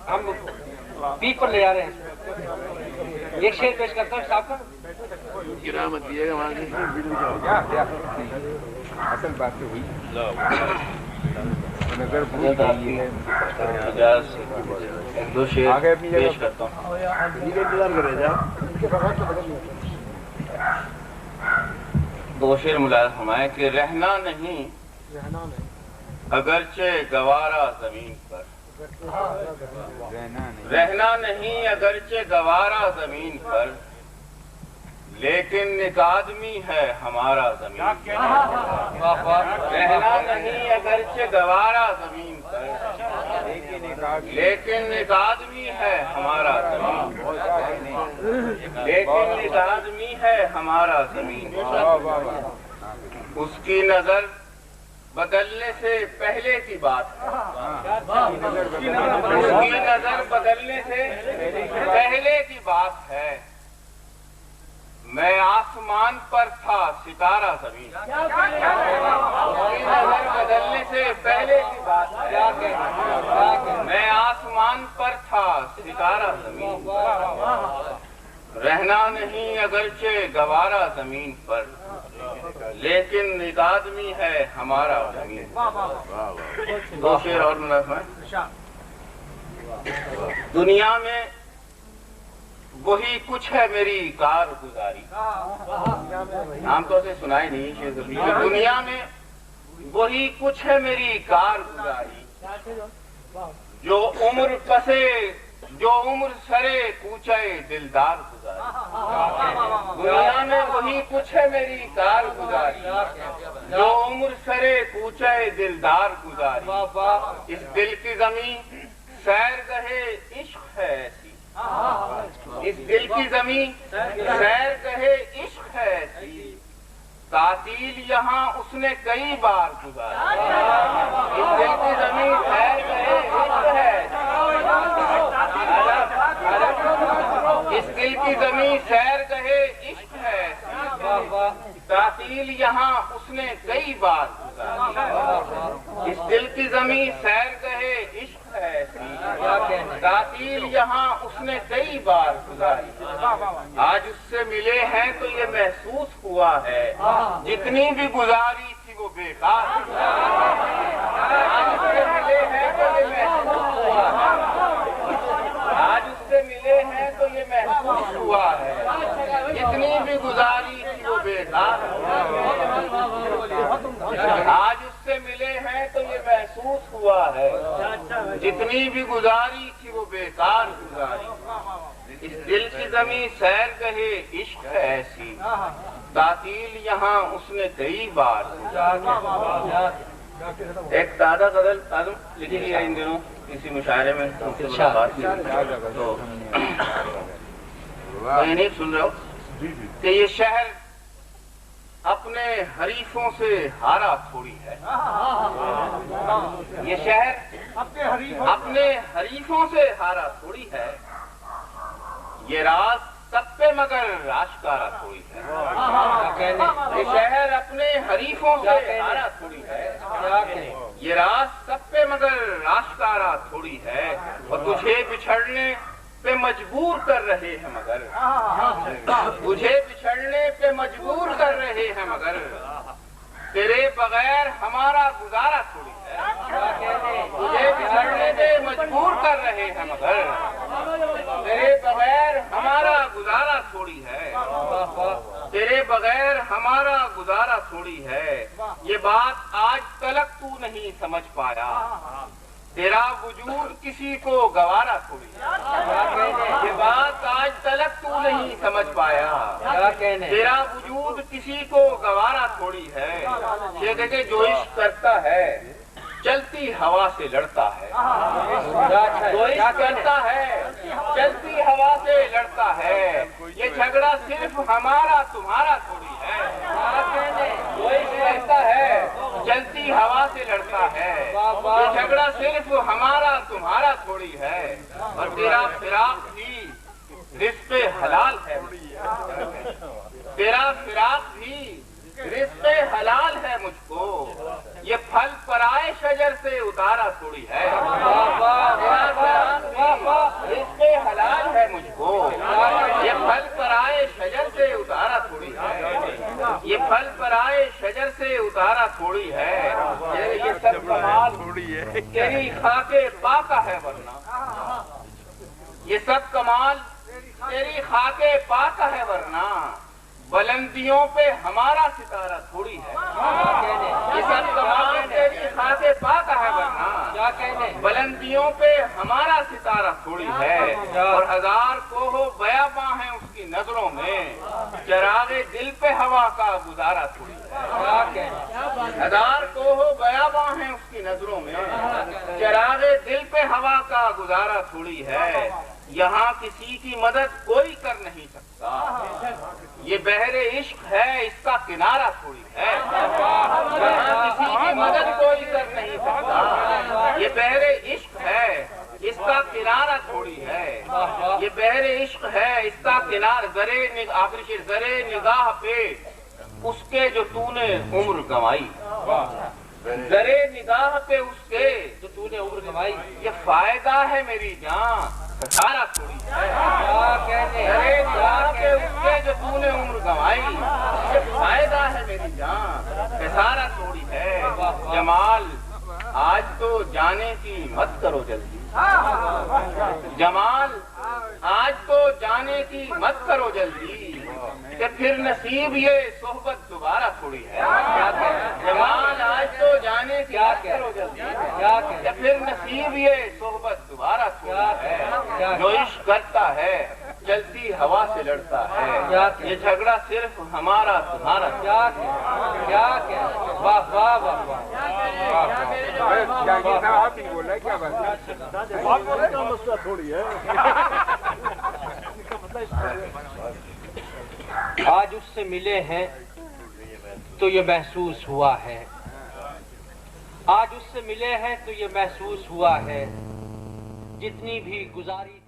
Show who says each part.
Speaker 1: ہم پیک پر لے جا رہے ہیں. ایک شعر پیش کرتا ہوں صاحب کا.
Speaker 2: کرامت دیے گا وہاں سے.
Speaker 3: اصل بات تو ہوئی نظر
Speaker 2: دو شعر پیش کرتا ہوں. دو شعر ملاحظہ فرمائیں کہ رہنا نہیں اگرچہ گوارا زمین پر، رہنا نہیں اگرچہ گوارا زمین پر، لیکن ایک آدمی ہے ہمارا زمین پر. رہنا نہیں اگرچہ گوارا زمین پر، لیکن ایک آدمی ہے ہمارا زمین پر، لیکن ایک آدمی ہے ہمارا زمین پر. اس کی نظر بدلنے سے پہلے کی بات ہے، اس کی نظر بدلنے سے پہلے کی بات ہے. میں آسمان پر تھا ستارہ زمین، اس کی نظر بدلنے سے پہلے کی بات ہے. میں آسمان پر تھا ستارہ زمین، رہنا نہیں اگرچہ گوارا زمین پر، لیکن ایک آدمی ہے ہمارا زمین. دو شعر اور منظم. دنیا میں وہی کچھ ہے میری کارگزاری، عام طور سے سنائی نہیں شعر. دنیا میں وہی کچھ ہے میری کارگزاری، جو عمر سرے کوچے دلدار گزاری. دنیا میں وہی کچھ ہے میری کارگزاری، جو عمر سرے کوچے دلدار گزاری. اس دل کی زمین سیر گہے عشق ہے ایسی، اس دل کی زمین سیر گہے عشق ہے ایسی، تعطیل یہاں اس نے کئی بار گزاری. اس دل کی زمین سیر گہے عشق ہے، اس دل کی زمین سیر گہے عشق ہے، تعطیل یہاں اس نے کئی بار گزاری. اس دل کی زمین سیر گہے عشق ہے، تعطیل یہاں اس نے کئی بار گزاری. آج اس سے ملے ہیں تو یہ محسوس ہوا ہے، جتنی بھی گزاری تھی وہ بیکار. آج اس سے ملے ہیں تو یہ محسوس ہوا ہے، آج اس سے ملے ہیں تو یہ محسوس ہوا ہے، جتنی بھی گزاری تھی وہ بیکار. آج اس سے ملے ہیں تو یہ محسوس ہوا ہے، جتنی بھی گزاری تھی وہ بیکار گزاری. اس دل کی زمین سیر گہے عشق ہے ایسی، تعطیل یہاں اس نے کئی بار گزاری. ایک تازہ غزل لکھی ہے ان دنوں کسی مشاعرے میں، تو میں نہیں سن رہا ہوں کہ یہ شہر اپنے حریفوں سے ہارا تھوڑی ہے. یہ شہر اپنے حریفوں سے ہارا تھوڑی ہے، یہ راز سب پہ مگر آشکارا تھوڑی ہے. یہ شہر اپنے حریفوں سے ہارا تھوڑی ہے، یہ راز سب پہ مگر آشکارا تھوڑی ہے. اور تجھے بچھڑنے پہ مجبور کر رہے ہیں مگر، تجھے بچھڑنے پہ مجبور کر رہے ہیں مگر، تیرے بغیر ہمارا گزارا تھوڑی ہے. تجھے بچھڑنے پہ مجبور کر رہے ہیں مگر، تیرے بغیر ہمارا گزارا تھوڑی ہے. تیرے بغیر ہمارا گزارا تھوڑی ہے. یہ بات آج تلک تو نہیں سمجھ پایا، تیرا وجود کسی کو گوارا تھوڑی ہے. یہ بات آج تلک تو نہیں سمجھ پایا، تیرا وجود کسی کو گوارا تھوڑی ہے. یہ دیکھیں جو عشق کرتا ہے چلتی ہوا سے لڑتا ہے، جو عشق کرتا ہے چلتی ہوا سے لڑتا ہے. یہ جھگڑا صرف ہمارا تمہارا تھوڑی ہے. جو عشق کرتا ہے چلتی ہوا سے لڑتا ہے، یہ جھگڑا صرف ہمارا تمہارا تھوڑی ہے. اور تیرا فراق بھی رزق حلال ہے، تیرا فراق بھی رزق حلال ہے مجھ کو. یہ پھل پرائے شجر سے اتارا تھوڑی ہے، تیرا فراق بھی تھوڑی ہے، یہ سب کمال تیری خاک پاکہ ہے ورنہ، یہ سب کمال تیری خاک پاکہ ہے ورنہ، بلندیوں پہ ہمارا ستارہ تھوڑی ہے، یہ سب کمال تیری خاک پاکہ ہے ورنہ، بلندیوں پہ ہمارا ستارہ تھوڑی ہے، اور ہزار کوہ بیاباں ہیں اس کی نظروں میں، چراغ دل پہ ہوا کا گزارا تھوڑی ہے، ہزار کوہ بیاباں ہیں اس کی نظروں میں، چراغ دل پہ ہوا کا گزارا تھوڑی ہے، یہاں کسی کی مدد کوئی کر نہیں سکتا، یہ بحر عشق ہے اس کا کنارہ تھوڑی ہے، یہاں کسی کی مدد کوئی کر نہیں سکتا، یہ بحر عشق ہے اس کا کنارہ تھوڑی ہے، یہ بحر عشق ہے اس کا کنارہ، آخری شعر، زرے نگاہ پہ اس کے جو تو نے عمر گنوائی، زرے نگاہ پہ اس کے جو تو نے عمر گنوائی، یہ فائدہ ہے میری جان خسارہ تھوڑی ہے، زرے نگاہ پہ اس کے جو تو نے عمر گنوائی، یہ فائدہ ہے میری جان خسارہ تھوڑی ہے، جمال آج تو جانے کی مت کرو جلدی، جمال آج تو جانے کی مت کرو جلدی، کہ پھر نصیب یہ صحبت دوبارہ تھوڑی ہے، جمال آج تو جانے کی مت کرو جلدی، کہ پھر نصیب یہ صحبت دوبارہ تھوڑی ہے، جو عشق کرتا ہے چلتی ہوا سے لڑتا ہے، یہ جھگڑا صرف ہمارا تمہارا،
Speaker 1: واہ واہ واہ واہ،
Speaker 3: آپ ہی بول رہے کیا بات مسئلہ تھوڑی ہے،
Speaker 1: آج اس سے ملے ہیں تو یہ محسوس ہوا ہے، آج اس سے ملے ہیں تو یہ محسوس ہوا ہے، جتنی بھی گزاری